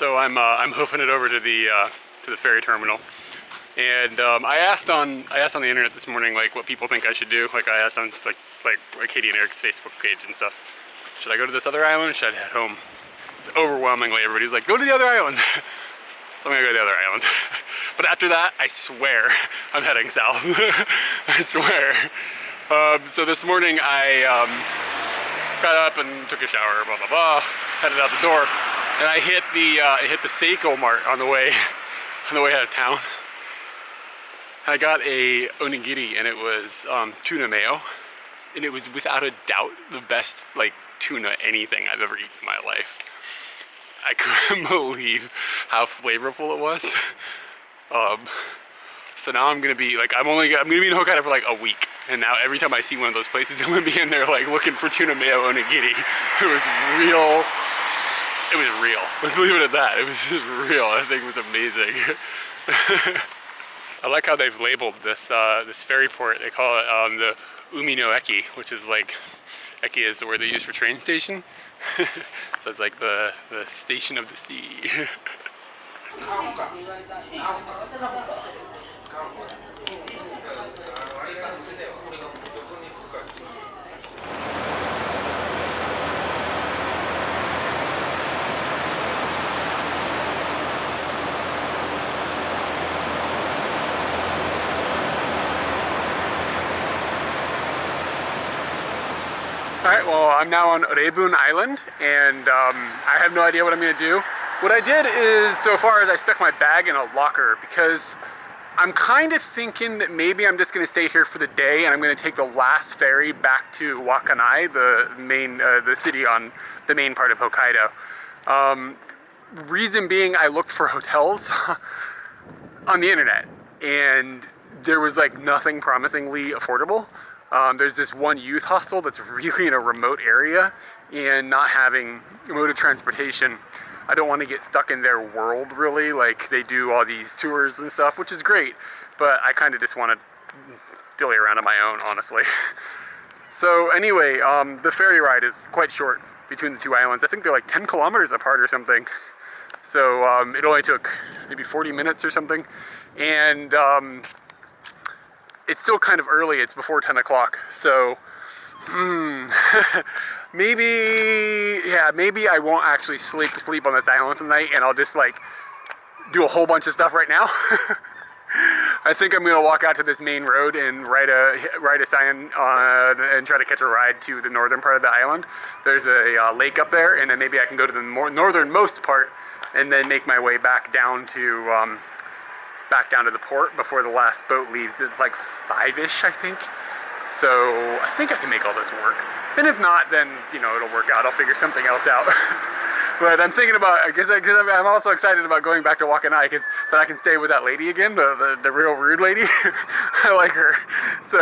So I'm hoofing it over to the ferry terminal. And I asked on the internet this morning like what people think I should do. Like I asked on like Katie and Eric's Facebook page and stuff. Should I go to this other island or should I head home? It's overwhelmingly everybody's like, go to the other island. So I'm gonna go to the other island. But after that, I swear I'm heading south. I swear. So this morning I got up and took a shower, blah blah blah, headed out the door, and I hit the Seiko Mart on the way out of town. I got a onigiri and it was tuna mayo, and it was without a doubt the best like tuna anything I've ever eaten in my life. I couldn't believe how flavorful it was. So now I'm gonna be like, I'm gonna be in Hokkaido for like a week, and now every time I see one of those places, I'm gonna be in there like looking for tuna mayo onigiri. It was real. It was real. Let's leave it at that. It was just real. I think it was amazing. I like how they've labeled this this ferry port. They call it the Umi no Eki, which is like, Eki is the word they use for train station. So it's like the station of the sea. Alright, well, I'm now on Rebun Island, and I have no idea what I'm going to do. What I did is, so far, is I stuck my bag in a locker, because I'm kind of thinking that maybe I'm just going to stay here for the day, and I'm going to take the last ferry back to Wakanai, the city on the main part of Hokkaido. Reason being, I looked for hotels on the internet, and there was like nothing promisingly affordable. There's this one youth hostel that's really in a remote area, and not having mode of transportation, I don't want to get stuck in their world really. Like they do all these tours and stuff, which is great, but I kind of just want to dilly around on my own, honestly. So anyway, the ferry ride is quite short between the two islands. I think they're like 10 kilometers apart or something. So it only took maybe 40 minutes or something, and it's still kind of early. It's before 10 o'clock, so maybe I won't actually sleep on this island tonight, and I'll just like do a whole bunch of stuff right now. I think I'm gonna walk out to this main road and ride a sign and try to catch a ride to the northern part of the island. There's a lake up there, and then maybe I can go to the more northernmost part and then make my way back down to the port before the last boat leaves. It's like 5-ish, I think. So I think I can make all this work. And if not, then, you know, it'll work out. I'll figure something else out. But I'm thinking about, because I'm also excited about going back to Wakanai, because then I can stay with that lady again, the real rude lady. I like her. So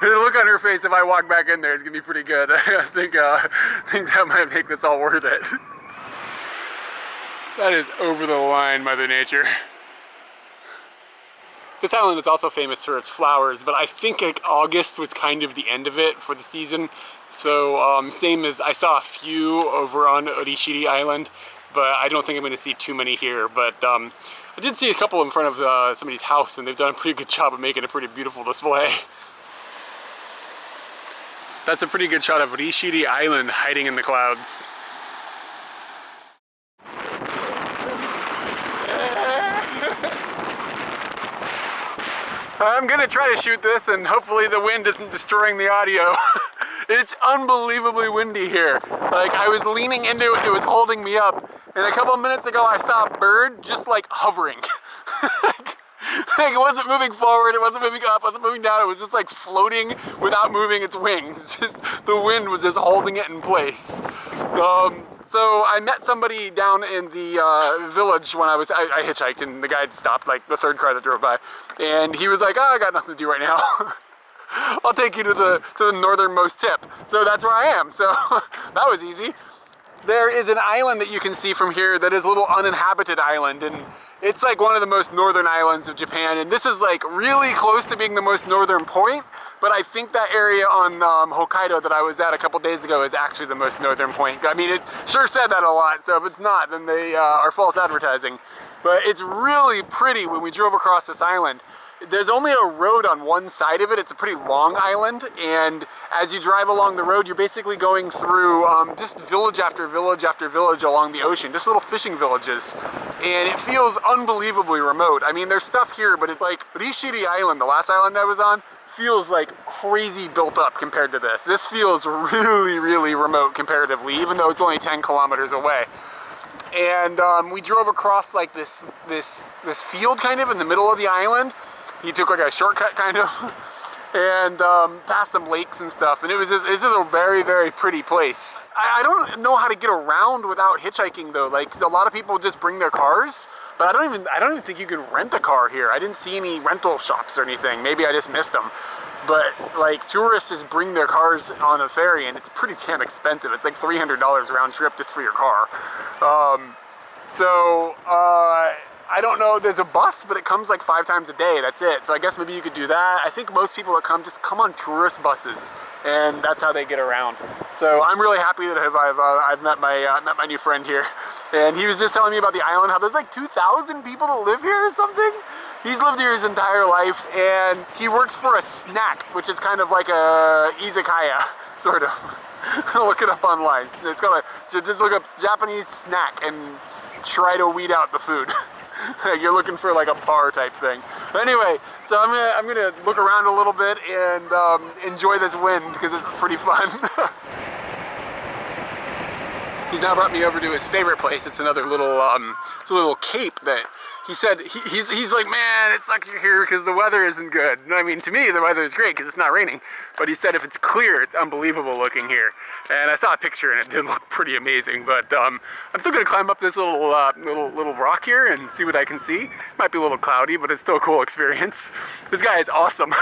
the look on her face if I walk back in there is going to be pretty good. I think that might make this all worth it. That is over the line, Mother Nature. This island is also famous for its flowers, but I think like August was kind of the end of it for the season. So same as I saw a few over on Orishiri Island, but I don't think I'm going to see too many here. But I did see a couple in front of somebody's house, and they've done a pretty good job of making a pretty beautiful display. That's a pretty good shot of Orishiri Island hiding in the clouds. I'm gonna try to shoot this, and hopefully the wind isn't destroying the audio. It's unbelievably windy here. Like, I was leaning into it, it was holding me up, and a couple of minutes ago I saw a bird just like hovering. Like it wasn't moving forward, it wasn't moving up, it wasn't moving down, it was just like floating without moving its wings. Just the wind was just holding it in place. So I met somebody down in the village when I hitchhiked, and the guy stopped, like the third car that drove by, and he was like, oh, I got nothing to do right now. I'll take you to the northernmost tip. So that's where I am, so that was easy. there is an island that you can see from here that is a little uninhabited island, and it's like one of the most northern islands of Japan, and this is like really close to being the most northern point, but I think that area on Hokkaido that I was at a couple days ago is actually the most northern point. I mean, it sure said that a lot, so if it's not, then they are false advertising. But it's really pretty when we drove across this island. There's only a road on one side of it. It's a pretty long island, and as you drive along the road, you're basically going through just village after village after village along the ocean, just little fishing villages, and it feels unbelievably remote. I mean, there's stuff here, but it's like Rishiri Island, the last island I was on, feels like crazy built up compared to this. This feels really, really remote comparatively, even though it's only 10 kilometers away. And we drove across like this field kind of in the middle of the island. He took like a shortcut kind of, and past some lakes and stuff, and it's just a very, very pretty place. I don't know how to get around without hitchhiking though. Like, a lot of people just bring their cars, but I don't even think you can rent a car here. I didn't see any rental shops or anything. Maybe I just missed them. But like, tourists just bring their cars on a ferry, and it's pretty damn expensive. It's like $300 round trip just for your car. I don't know, there's a bus, but it comes like 5 times a day, that's it. So I guess maybe you could do that. I think most people that come just come on tourist buses, and that's how they get around. So I'm really happy that I've met my new friend here. And he was just telling me about the island, how there's like 2,000 people that live here or something. He's lived here his entire life, and he works for a snack, which is kind of like a izakaya, sort of. Look it up online. It's called just look up Japanese snack and try to weed out the food. You're looking for like a bar type thing. Anyway, so I'm gonna look around a little bit and enjoy this wind because it's pretty fun. He's now brought me over to his favorite place. It's another little it's a little cape that he said he's like, man, it sucks you're here because the weather isn't good. I mean, to me the weather is great because it's not raining, but he said if it's clear, it's unbelievable looking here. And I saw a picture and it did look pretty amazing. But I'm still gonna climb up this little rock here and see what I can see. Might be a little cloudy, but it's still a cool experience. This guy is awesome.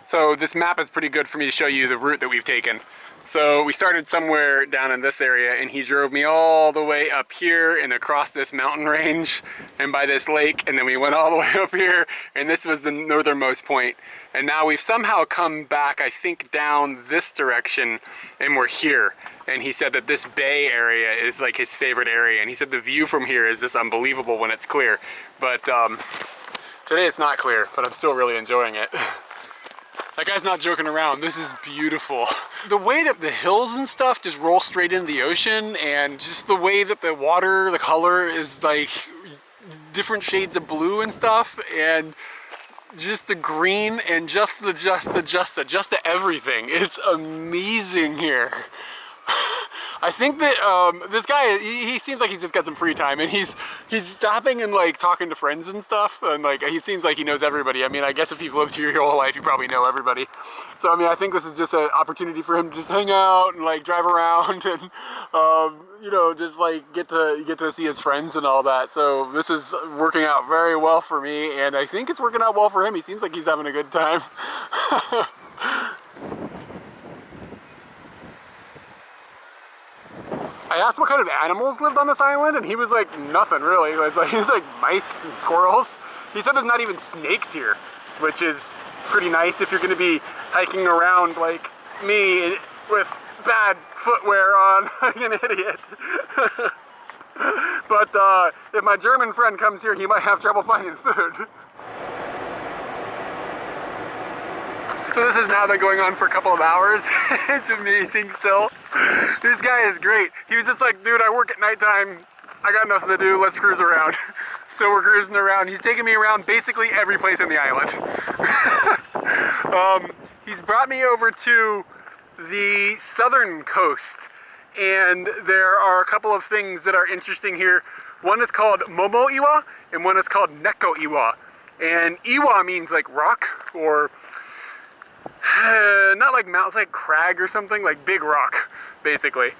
So this map is pretty good for me to show you the route that we've taken. So we started somewhere down in this area, and he drove me all the way up here and across this mountain range and by this lake, and then we went all the way up here, and this was the northernmost point. And now we've somehow come back, I think, down this direction, and we're here. And he said that this bay area is like his favorite area, and he said the view from here is just unbelievable when it's clear. But today it's not clear, but I'm still really enjoying it. That guy's not joking around. This is beautiful. The way that the hills and stuff just roll straight into the ocean, and just the way that the water, the color is like different shades of blue and stuff, and just the green and just the everything. It's amazing here. I think that this guy, he seems like he's just got some free time, and he's stopping and like talking to friends and stuff, and like he seems like he knows everybody. I mean, I guess if you've lived here your whole life, you probably know everybody. So I mean, I think this is just an opportunity for him to just hang out and like drive around and you know, just like get to see his friends and all that. So this is working out very well for me, and I think it's working out well for him. He seems like he's having a good time. I asked what kind of animals lived on this island, and he was like, nothing really. He was like mice and squirrels. He said there's not even snakes here, which is pretty nice if you're gonna be hiking around like me with bad footwear on, like an idiot. But if my German friend comes here, he might have trouble finding food. So this has now been going on for a couple of hours. It's amazing still. This guy is great. He was just like, dude, I work at nighttime. I got nothing to do, let's cruise around. So we're cruising around. He's taking me around basically every place on the island. He's brought me over to the southern coast, and there are a couple of things that are interesting here. One is called Momo Iwa, and one is called Neko Iwa. And Iwa means like rock, or not like mountain, it's like crag or something, like big rock, basically.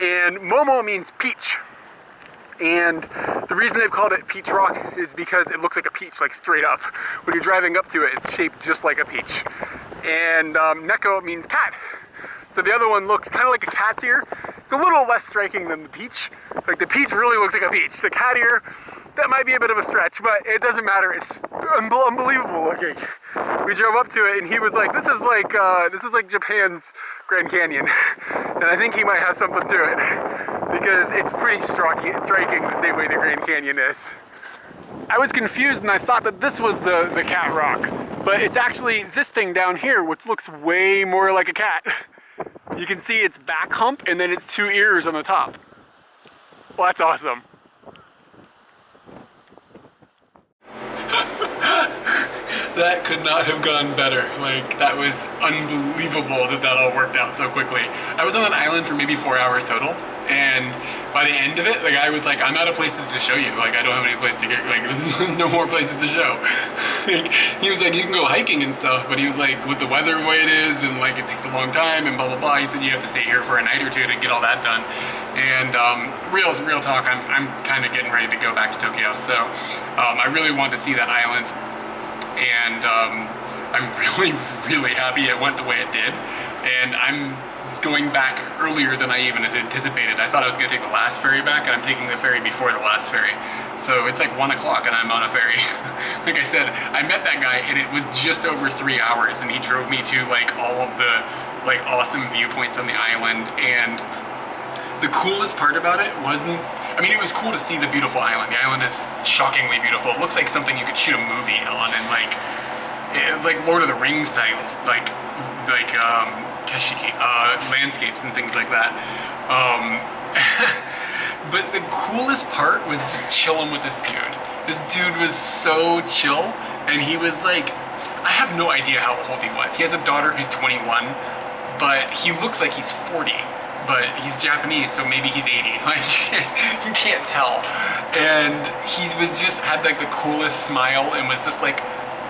And Momo means peach. And the reason they've called it peach rock is because it looks like a peach, like straight up. When you're driving up to it, it's shaped just like a peach. And Neko means cat. So the other one looks kind of like a cat's ear, It's a little less striking than the peach. Like the peach really looks like a peach. The cat ear, that might be a bit of a stretch, but it doesn't matter. It's unbelievable looking. We drove up to it and he was like, this is like Japan's Grand Canyon. And I think he might have something to it because it's pretty striking the same way the Grand Canyon is. I was confused and I thought that this was the cat rock, but it's actually this thing down here, which looks way more like a cat. You can see its back hump and then its 2 ears on the top. Well, that's awesome. That could not have gone better. Like, that was unbelievable that all worked out so quickly. I was on that island for maybe 4 hours total, and by the end of it, the guy was like, I'm out of places to show you. Like, I don't have any place to get, like, there's no more places to show. Like, he was like, you can go hiking and stuff, but he was like, with the weather the way it is, and like, it takes a long time, and blah, blah, blah. He said you have to stay here for a night or two to get all that done. And real talk, I'm kind of getting ready to go back to Tokyo. So I really want to see that island. And I'm really happy it went the way it did. And I'm going back earlier than I even anticipated. I thought I was gonna take the last ferry back, and I'm taking the ferry before the last ferry. So it's like 1 o'clock and I'm on a ferry. Like I said, I met that guy and it was just over 3 hours, and he drove me to like all of the like awesome viewpoints on the island. And the coolest part about it wasn't, I mean, it was cool to see the beautiful island. The island is shockingly beautiful. It looks like something you could shoot a movie on, and like, it's like Lord of the Rings styles, like landscapes and things like that. But the coolest part was just chilling with this dude. This dude was so chill, and he was like, I have no idea how old he was. He has a daughter who's 21, but he looks like he's 40. But he's Japanese, so maybe he's 80. Like, you can't tell. And he was just, had like the coolest smile and was just like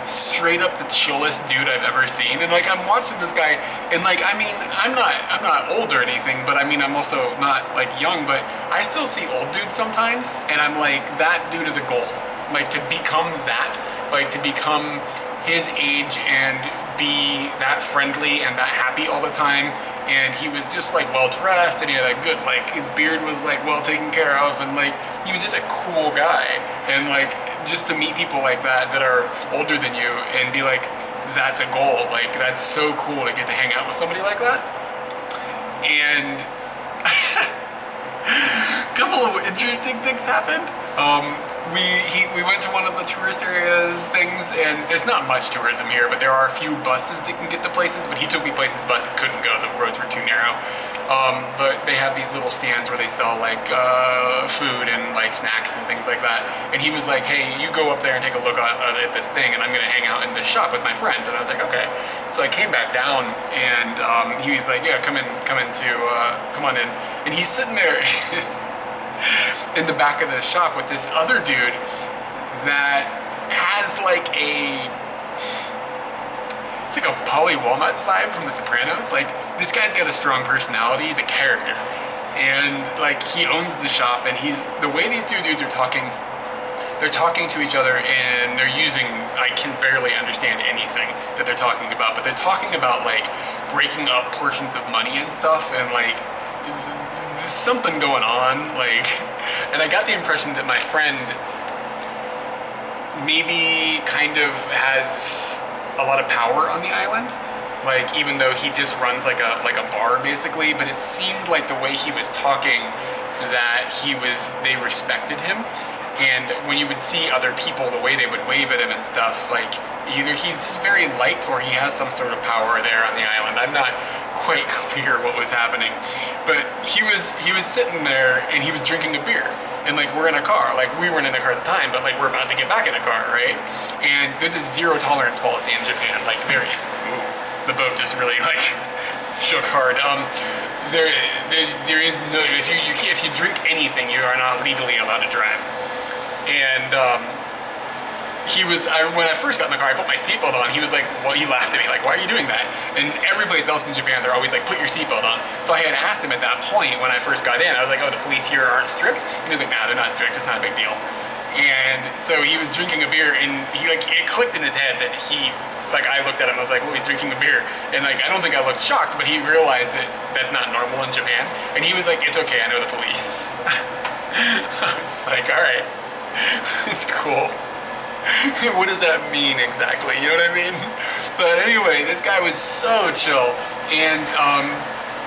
straight up the chillest dude I've ever seen. And like, I'm watching this guy, and like, I mean, I'm not old or anything, but I mean, I'm also not like young, but I still see old dudes sometimes, and I'm like, that dude is a goal. Like, to become that, like to become his age and be that friendly and that happy all the time. And he was just like well dressed, and he had a good, like, his beard was like well taken care of, and like, he was just a cool guy. And like, just to meet people like that are older than you and be like, that's a goal. Like, that's so cool to get to hang out with somebody like that. And a couple of interesting things happened. We went to one of the tourist areas things, and there's not much tourism here, but there are a few buses that can get to places, but he took me places buses couldn't go, the roads were too narrow. But they have these little stands where they sell like food and like snacks and things like that. And he was like, hey, you go up there and take a look at this thing, and I'm gonna hang out in this shop with my friend. And I was like, okay. So I came back down, and he was like, yeah, come on in. And he's sitting there in the back of the shop with this other dude that has like it's like a Polly Walnuts vibe from The Sopranos. Like, this guy's got a strong personality, he's a character. And like, he owns the shop, and the way these two dudes are talking, they're talking to each other, and they're using, I can barely understand anything that they're talking about, but they're talking about like breaking up portions of money and stuff, and like, there's something going on, like, and I got the impression that my friend maybe kind of has a lot of power on the island, like, even though he just runs like a bar basically. But it seemed like the way he was talking that they respected him, and when you would see other people, the way they would wave at him and stuff, like, either he's just very light or he has some sort of power there on the island. I'm not quite clear what was happening, but he was sitting there and he was drinking a beer, and like, we're in a car, like, we weren't in the car at the time, but like, we're about to get back in a car, right? And there's a zero tolerance policy in Japan, like, the boat just really like shook hard. There is no, if you drink anything, you are not legally allowed to drive. And when I first got in the car, I put my seatbelt on. He was like, well, he laughed at me, like, why are you doing that? And everybody else in Japan, they're always like, put your seatbelt on. So I had asked him at that point when I first got in, I was like, oh, the police here aren't strict? And he was like, nah, they're not strict, it's not a big deal. And so he was drinking a beer, and he like, it clicked in his head that he, like, I looked at him, I was like, oh, he's drinking a beer. And like, I don't think I looked shocked, but he realized that that's not normal in Japan. And he was like, it's okay, I know the police. I was like, all right, it's cool. What does that mean exactly? You know what I mean? But anyway, this guy was so chill. And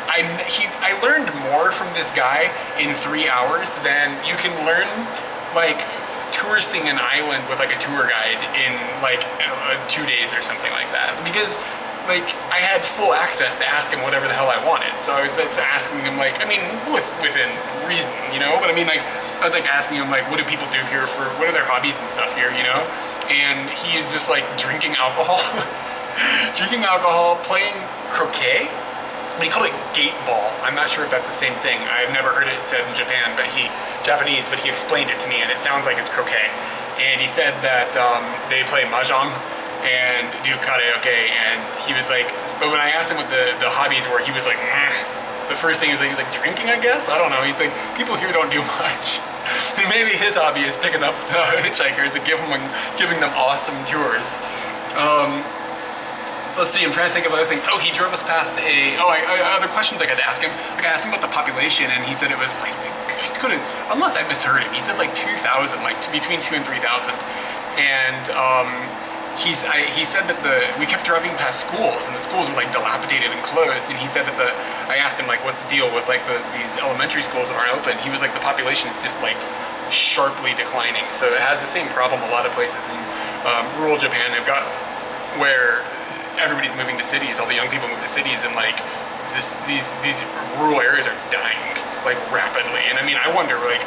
I learned more from this guy in 3 hours than you can learn, like, touristing an island with like a tour guide in like 2 days or something like that, because like I had full access to ask him whatever the hell I wanted. So I was just asking him, like, I mean, within reason, you know, but I mean, like, I was like asking him, like, what do people do here for, what are their hobbies and stuff here, you know? And he is just like drinking alcohol, drinking alcohol, playing croquet. He called it gate ball. I'm not sure if that's the same thing. I've never heard it said in Japan, but Japanese, but he explained it to me, and it sounds like it's croquet. And he said that they play mahjong and do karaoke, and he was like, but when I asked him what the hobbies were, he was like, the first thing he was like drinking, I guess? I don't know. He's like, people here don't do much. And maybe his hobby is picking up hitchhikers and giving them awesome tours. Let's see, I'm trying to think of other things. Oh, he drove us past other questions I got to ask him. Like, I asked him about the population, and he said it was, I think, I couldn't, unless I misheard him, he said like 2,000, like between 2,000 and 3,000. And he said that we kept driving past schools, and the schools were like dilapidated and closed, and he said that I asked him, like, what's the deal with like these elementary schools that aren't open. He was like, the population is just like sharply declining. So it has the same problem a lot of places in rural Japan have got, where everybody's moving to cities, all the young people move to cities, and like these rural areas are dying like rapidly. And I mean, I wonder, like,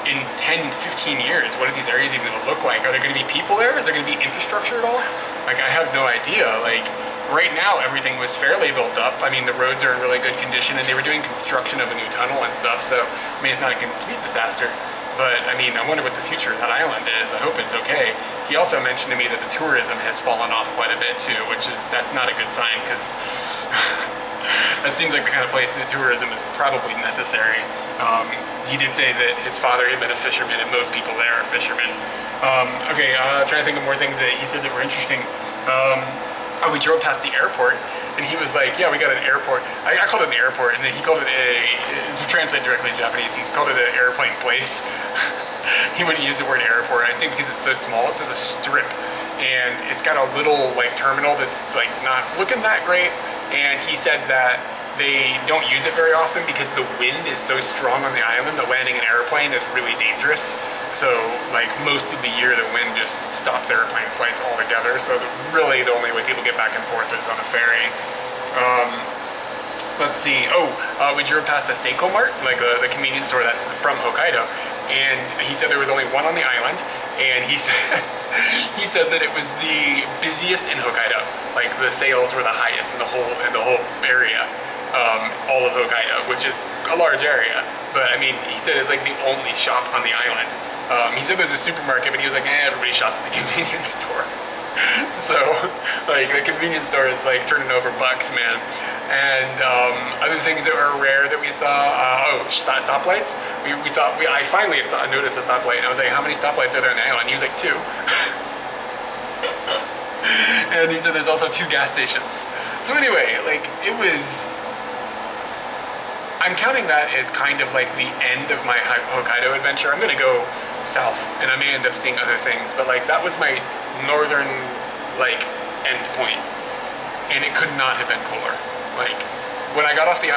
in 10, 15 years, what are these areas even gonna look like? Are there gonna be people there? Is there gonna be infrastructure at all? Like, I have no idea. Like, right now, everything was fairly built up. I mean, the roads are in really good condition, and they were doing construction of a new tunnel and stuff, so, I mean, it's not a complete disaster. But, I mean, I wonder what the future of that island is. I hope it's okay. He also mentioned to me that the tourism has fallen off quite a bit, too, that's not a good sign, because that seems like the kind of place that tourism is probably necessary. He did say that his father had been a fisherman, and most people there are fishermen. Trying to think of more things that he said that were interesting. We drove past the airport, and he was like, yeah, we got an airport. I called it an airport, and then he called it to translate directly in Japanese, he's called it an airplane place. He wouldn't use the word airport, I think because it's so small, it says a strip. And it's got a little like terminal that's like not looking that great. And he said that they don't use it very often because the wind is so strong on the island that landing an airplane is really dangerous. So like most of the year the wind just stops airplane flights altogether. So really the only way people get back and forth is on a ferry. Let's see, we drove past a Seiko Mart, like the convenience store that's from Hokkaido. And he said there was only one on the island, and he said that it was the busiest in Hokkaido. Like the sales were the highest in the whole area, all of Hokkaido, which is a large area. But I mean, he said it's like the only shop on the island. He said there's a supermarket, but he was like, everybody shops at the convenience store. So, like, the convenience store is like turning over bucks, man. And other things that were rare that we saw, stoplights. I finally noticed a stoplight, and I was like, how many stoplights are there on the island? And he was like, 2. And he said there's also 2 gas stations. So anyway, like, it was, I'm counting that as kind of like the end of my Hokkaido adventure. I'm gonna go south, and I may end up seeing other things, but like, that was my northern, like, end point. And it could not have been cooler. Like, when I got off the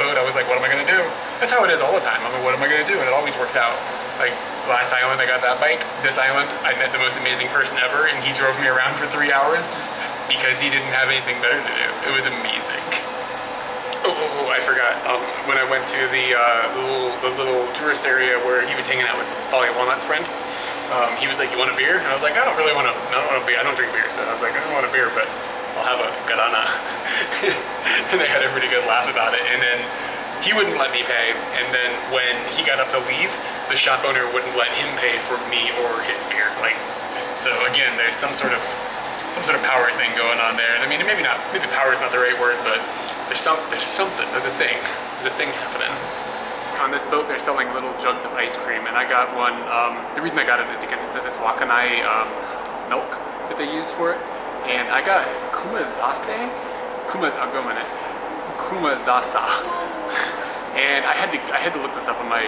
boat, I was like, what am I gonna do? That's how it is all the time. I mean, what am I gonna do? And it always works out. Like, last island I got that bike. This island, I met the most amazing person ever, and he drove me around for 3 hours just because he didn't have anything better to do. It was amazing. I forgot. When I went to the little tourist area where he was hanging out with his Polly Walnuts friend, he was like, you want a beer? And I was like, I don't drink beer. So I was like, I don't want a beer, but I'll have a garana. And they had a pretty good laugh about it. And then he wouldn't let me pay. And then when he got up to leave, the shop owner wouldn't let him pay for me or his beer. Like, so again, there's some sort of power thing going on there. And I mean, maybe power is not the right word, but there's a thing happening. on this boat they're selling little jugs of ice cream, and I got one. The reason I got it is because it says it's Wakanai milk that they use for it, and I got kumazase, kumazasa, and I had to look this up on my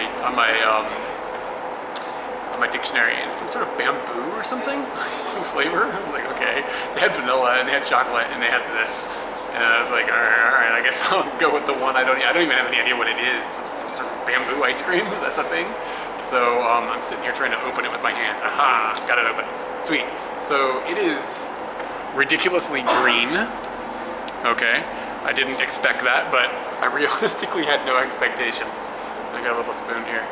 dictionary, and it's some sort of bamboo or something flavor. I was like, okay. They had vanilla and they had chocolate and they had this, and I was like, all right, I guess I'll go with the one. I don't even have any idea what it is. Some sort of bamboo ice cream. That's a thing. So I'm sitting here trying to open it with my hand. Aha, got it open. Sweet. So it is ridiculously green. Okay, I didn't expect that, but I realistically had no expectations. I got a little spoon here.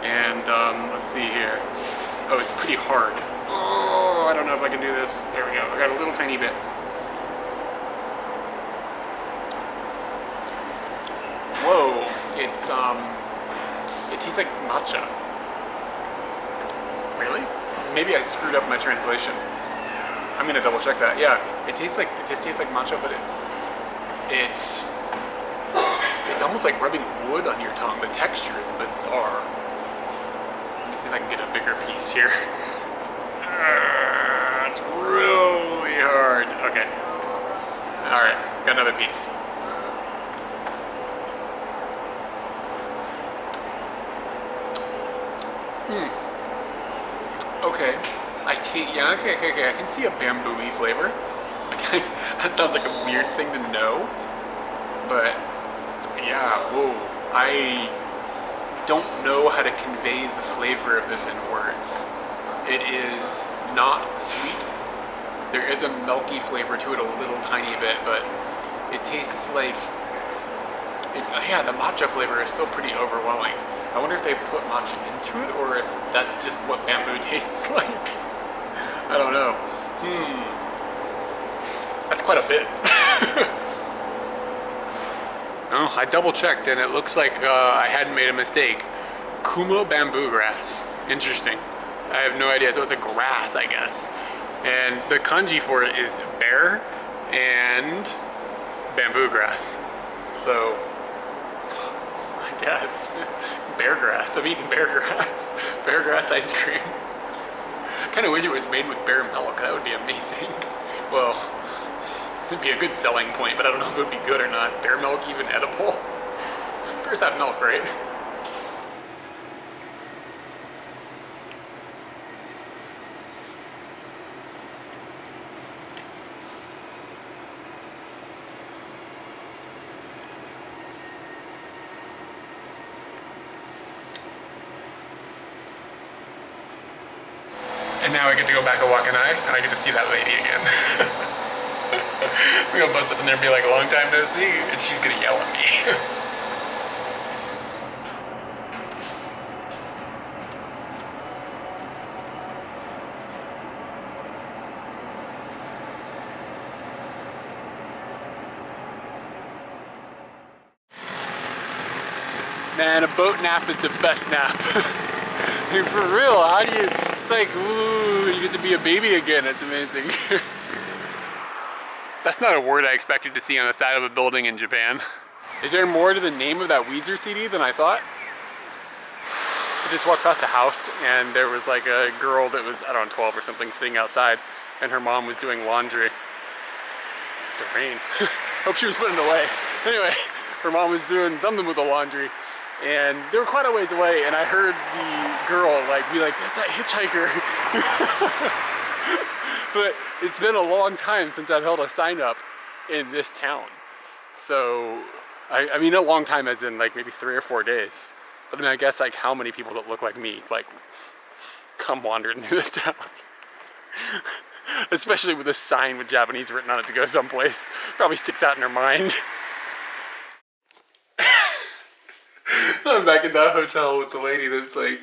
And let's see here. Oh, it's pretty hard. Oh, I don't know if I can do this. There we go. I got a little tiny bit. Whoa, it's it tastes like matcha. Really? Maybe I screwed up my translation. I'm gonna double check that. Yeah, it just tastes like matcha, but it's almost like rubbing wood on your tongue. The texture is bizarre. Let me see if I can get a bigger piece here. It's really hard. Okay. All right, got another piece. Okay. Okay. I can see a bamboo-y flavor. Okay. That sounds like a weird thing to know, but yeah. Whoa. I don't know how to convey the flavor of this in words. It is not sweet. There is a milky flavor to it a little tiny bit, but it tastes like, yeah, the matcha flavor is still pretty overwhelming. I wonder if they put matcha into it, or if that's just what bamboo tastes like. I don't know. That's quite a bit. Oh, I double checked and it looks like I hadn't made a mistake. Kuma bamboo grass. Interesting. I have no idea. So it's a grass, I guess. And the kanji for it is bear and bamboo grass. So, I guess. Bear grass. I'm eating bear grass. Bear grass ice cream. I kind of wish it was made with bear milk. That would be amazing. Well, it'd be a good selling point, but I don't know if it would be good or not. Is bear milk even edible? Bears have milk, right? And now I get to go back to Wakanai, and I get to see that lady again. We're gonna bust up in there and be like, long time no see, and she's gonna yell at me. Man, a boat nap is the best nap. Dude, for real, how do you, it's like, ooh, you get to be a baby again, it's amazing. That's not a word I expected to see on the side of a building in Japan. Is there more to the name of that Weezer CD than I thought? I just walked past a house and there was like a girl that was, I don't know, 12 or something, sitting outside, and her mom was doing laundry. It's a rain. Hope she was putting it away. Anyway, her mom was doing something with the laundry, and they were quite a ways away, and I heard the girl like be like, "That's that hitchhiker." But it's been a long time since I've held a sign up in this town. So, I mean a long time as in like maybe 3 or 4 days. But I mean, I guess like how many people that look like me like come wandering through this town? Especially with a sign with Japanese written on it to go someplace. Probably sticks out in her mind. I'm back in that hotel with the lady that's like,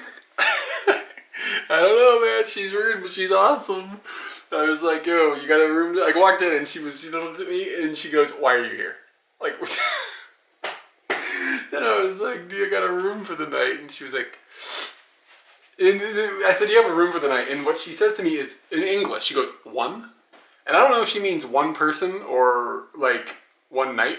I don't know, man, she's weird, but she's awesome. I was like, yo, you got a room? I walked in and she looked at me and she goes, why are you here? Like, and I was like, do you got a room for the night? And she was like, and I said, do you have a room for the night? And what she says to me is, in English, she goes, one? And I don't know if she means one person or like one night.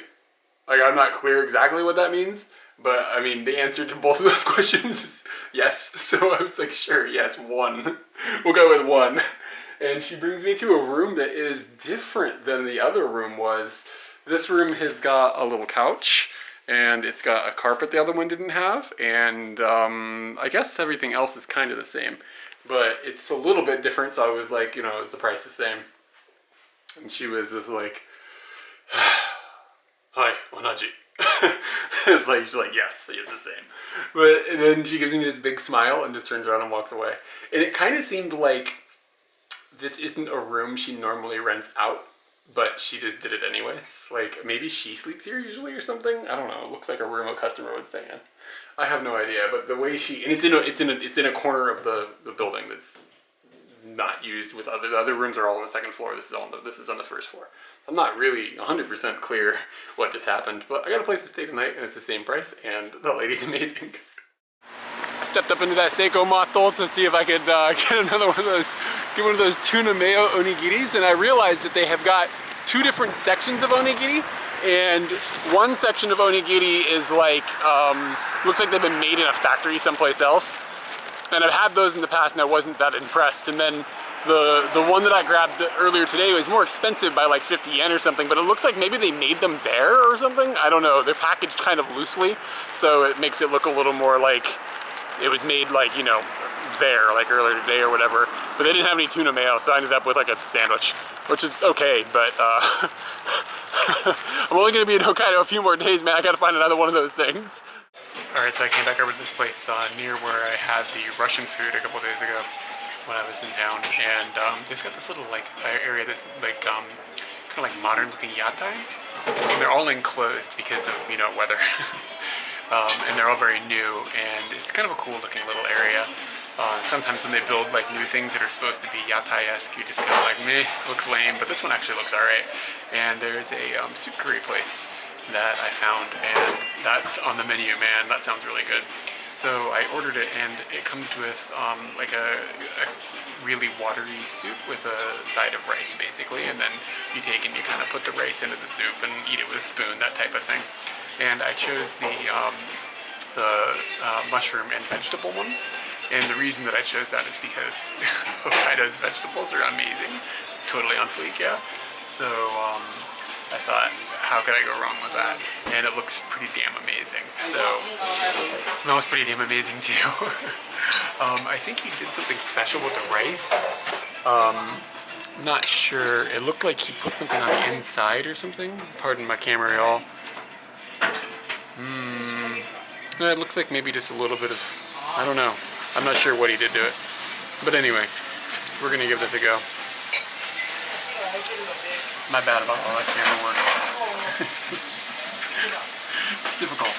Like, I'm not clear exactly what that means. But I mean, the answer to both of those questions is yes. So I was like, sure, yes, 1. We'll go with 1. And she brings me to a room that is different than the other room was. This room has got a little couch, and it's got a carpet the other one didn't have, and I guess everything else is kind of the same. But it's a little bit different, so I was like, you know, is the price the same? And she was just like, hi, onaji. She's like, yes, it's the same. But and then she gives me this big smile and just turns around and walks away. And it kind of seemed like this isn't a room she normally rents out, but she just did it anyways. Like, maybe she sleeps here usually or something. I don't know. It looks like a room a customer would stay in. I have no idea. But the way she, and it's in a corner of the building that's not used with the other rooms are all on the second floor. This is on the first floor. I'm not really 100% clear what just happened, but I got a place to stay tonight, and it's the same price, and the lady's amazing. I stepped up into that Seiko Matto to see if I could get one of those tuna mayo onigiris, and I realized that they have got 2 different sections of onigiri, and one section of onigiri is like, looks like they've been made in a factory someplace else. And I've had those in the past and I wasn't that impressed. And then the one that I grabbed earlier today was more expensive by like 50 yen or something, but it looks like maybe they made them there or something. I don't know. They're packaged kind of loosely, so it makes it look a little more like it was made like, you know, there, like earlier today or whatever. But they didn't have any tuna mayo, so I ended up with like a sandwich, which is okay, but I'm only gonna be in Hokkaido a few more days, man. I gotta find another one of those things. Alright, so I came back over to this place near where I had the Russian food a couple days ago when I was in town, and they've got this little like area that's like kind of like modern looking yatai, and they're all enclosed because of, you know, weather. And they're all very new, and it's kind of a cool looking little area. Sometimes when they build like new things that are supposed to be yatai-esque, you just kind of like, meh, looks lame, but this one actually looks alright. And there's a soup curry place that I found, and that's on the menu, man. That sounds really good. So I ordered it, and it comes with like a really watery soup with a side of rice, basically, and then you take and you kind of put the rice into the soup and eat it with a spoon, that type of thing. And I chose the mushroom and vegetable one, and the reason that I chose that is because Hokkaido's vegetables are amazing, totally on fleek, yeah. So I thought, how could I go wrong with that? And it looks pretty damn amazing. So it smells pretty damn amazing too. I think he did something special with the rice. Not sure. It looked like he put something on the inside or something. Pardon my camera, y'all. It looks like maybe just a little bit of, I don't know. I'm not sure what he did to it. But anyway, we're gonna give this a go. My bad about all that camera work. It's difficult.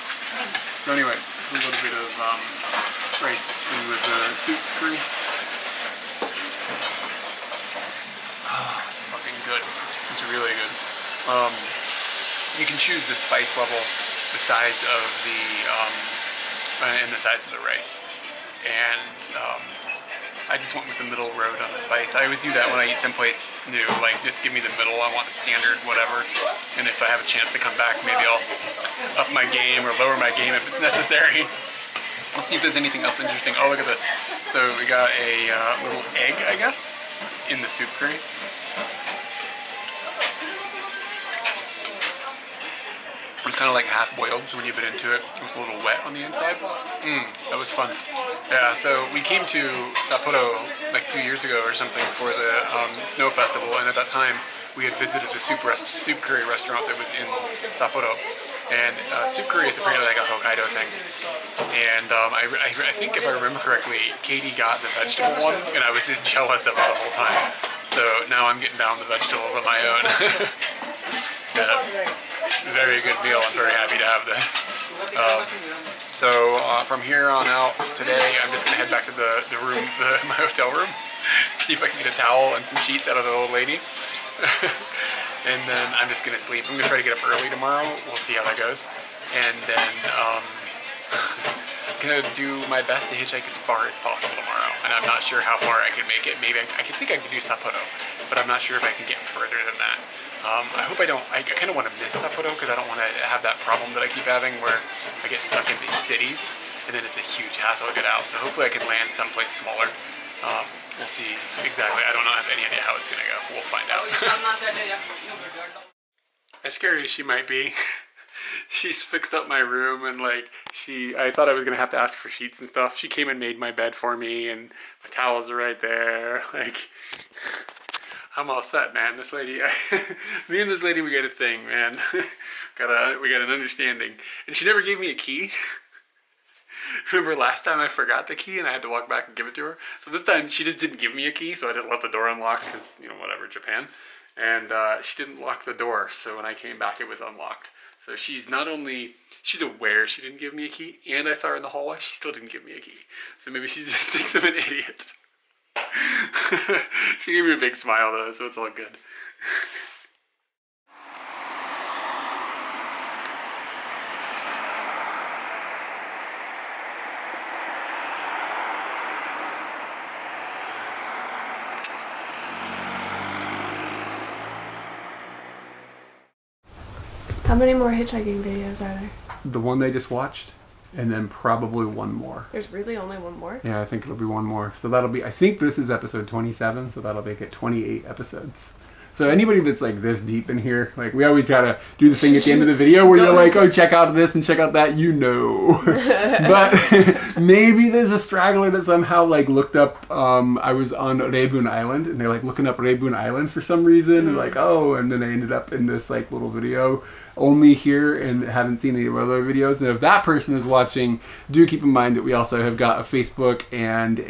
So anyway, a little bit of rice in with the soup curry. Fucking good. It's really good. You can choose the spice level, the size of the and the size of the rice. And I just went with the middle road on the spice. I always do that when I eat someplace new, like just give me the middle, I want the standard, whatever. And if I have a chance to come back, maybe I'll up my game or lower my game if it's necessary. Let's see if there's anything else interesting. Oh, look at this. So we got a little egg, I guess, in the soup curry. It was kind of like half boiled, so when you bit into it, it was a little wet on the inside. That was fun. Yeah, so we came to Sapporo like 2 years ago or something for the snow festival, and at that time we had visited the soup curry restaurant that was in Sapporo. And soup curry is apparently like a Hokkaido thing. And I think if I remember correctly, Katie got the vegetable one, and I was just jealous of it the whole time. So now I'm getting down the vegetables on my own. Very good meal. I'm very happy to have this. So from here on out today, I'm just gonna head back to my hotel room, see if I can get a towel and some sheets out of the old lady, and then I'm just gonna sleep. I'm gonna try to get up early tomorrow. We'll see how that goes, and then I'm gonna do my best to hitchhike as far as possible tomorrow. And I'm not sure how far I can make it. Maybe I think I could do Sapporo, but I'm not sure if I can get further than that. I hope I don't, I kind of want to miss Sapporo because I don't want to have that problem that I keep having where I get stuck in these cities and then it's a huge hassle to get out. So hopefully I can land someplace smaller. We'll see exactly. I don't have any idea how it's going to go. We'll find out. As scary as she might be, she's fixed up my room and like I thought I was going to have to ask for sheets and stuff. She came and made my bed for me and my towels are right there. Like, I'm all set, man. This lady, me and this lady, we got a thing, man. We got an understanding. And she never gave me a key. Remember last time I forgot the key and I had to walk back and give it to her? So this time she just didn't give me a key, so I just left the door unlocked because, you know, whatever, Japan. And she didn't lock the door, so when I came back it was unlocked. So she's she's aware she didn't give me a key, and I saw her in the hallway, she still didn't give me a key. So maybe she just thinks I'm an idiot. She gave me a big smile though, so it's all good. How many more hitchhiking videos are there? The one they just watched, and then probably one more. There's really only one more? Yeah, I think it'll be one more. So that'll be, I think this is episode 27, so that'll make it 28 episods. So anybody that's like this deep in here, like we always gotta do the thing at the end of the video where you're like, oh, check out this and check out that, you know. But maybe there's a straggler that somehow like looked up, I was on Rebun Island and they're like looking up Rebun Island for some reason and like, oh, and then they ended up in this like little video only here and haven't seen any of our other videos. And if that person is watching, do keep in mind that we also have got a Facebook and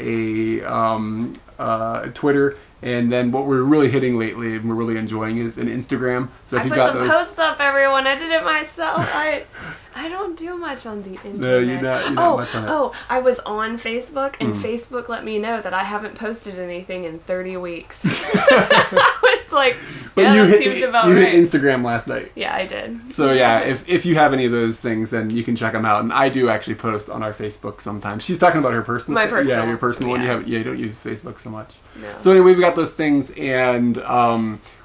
a Twitter. And then what we're really hitting lately and we're really enjoying is an Instagram. So if you got those, I put some posts up, everyone. I did it myself. I don't do much on the internet. No, you're not much on it. Oh, I was on Facebook and Facebook let me know that I haven't posted anything in 30 weeks. I was like, but yeah, you that hit seems about right. hit Instagram last night. Yeah, I did. So yeah, if you have any of those things, then you can check them out. And I do actually post on our Facebook sometimes. She's talking about her personal. My personal. Yeah, your personal one. You don't use Facebook so much. No. So anyway, we've got those things, and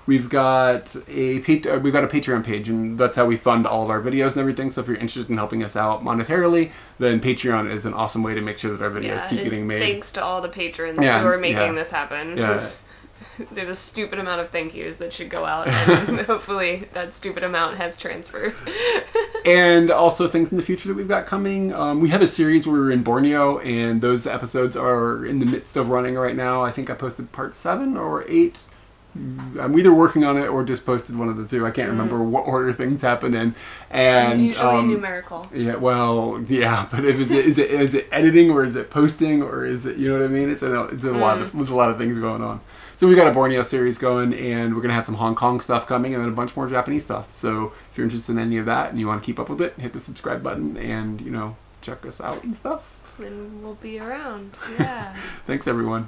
we've got a Patreon page, and that's how we fund all of our videos and everything. So if you're interested in helping us out monetarily, then Patreon is an awesome way to make sure that our videos keep getting made. Thanks to all the patrons who are making this happen. Yeah. There's a stupid amount of thank yous that should go out, and hopefully that stupid amount has transferred. And also things in the future that we've got coming. We have a series where we're in Borneo, and those episodes are in the midst of running right now. I think I posted part 7 or 8. I'm either working on it or just posted one of the two. I can't remember what order things happen in. And usually numerical. Yeah, well, yeah, but if is it editing or is it posting or is it, you know what I mean? It's a lot of things going on. So we got a Borneo series going, and we're gonna have some Hong Kong stuff coming, and then a bunch more Japanese stuff. So if you're interested in any of that and you want to keep up with it, hit the subscribe button and check us out and stuff. And we'll be around. Yeah. Thanks everyone.